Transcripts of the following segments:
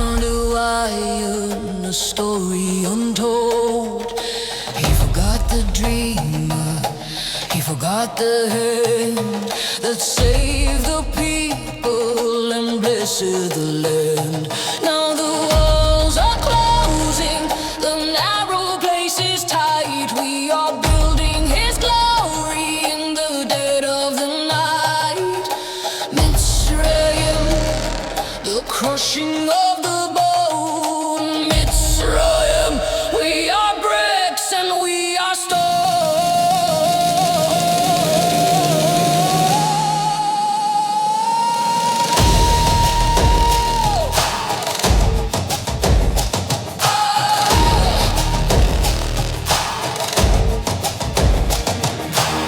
found a lion, a story untold. He forgot the dreamer, he forgot the hand that saved the people and blessed the land. Now the walls are closing, the narrow place is tight. We are building his glory in the dead of the night. Mitzrayim, the crushing of the bone. Mitzrayim, we are bricks and we are stone.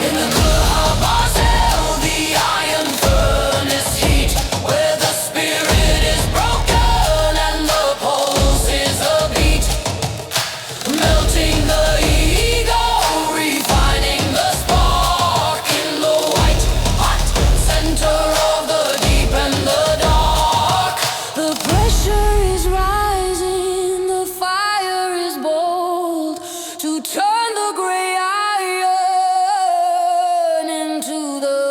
In the Kur HaBarzel, the iron furnace heat, where the spirit is broken and the pulse is a beat, melting the ego, refining the spark in the white hot center of the deep and the dark. The pressure is rising, the fire is bold, to turn the gray iron into the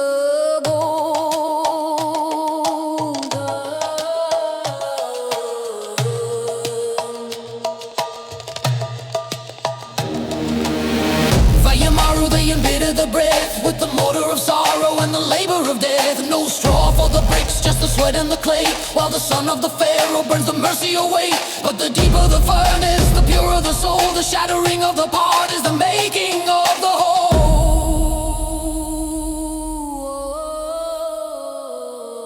gold. Vayamaru, they embittered the breath with the mortar of sorrow and the labor of death. No straw for the bricks, just the sweat and the clay, while the son of the Pharaoh burns the mercy away. But the deeper the furnace, the purer the soul. The shattering of the part is the making of the whole.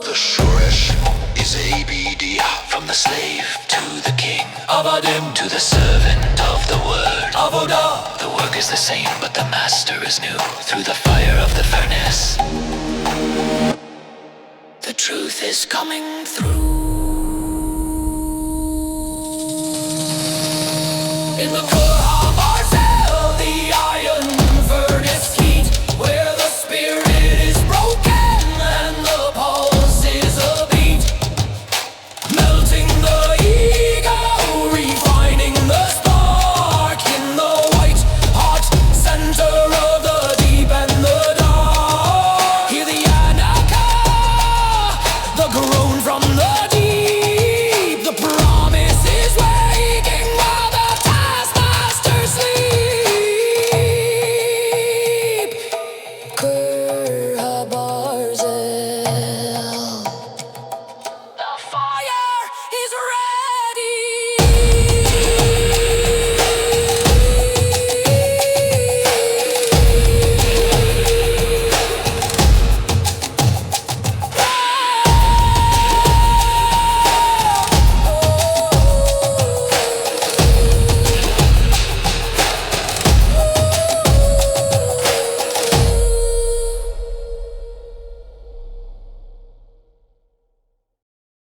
The Shoresh is ABD, from the slave to the king, Avodah to the servant of the word. Avodah. The work is the same, but the master is new. Through the fire of the furnace, the truth is coming through. In the Kur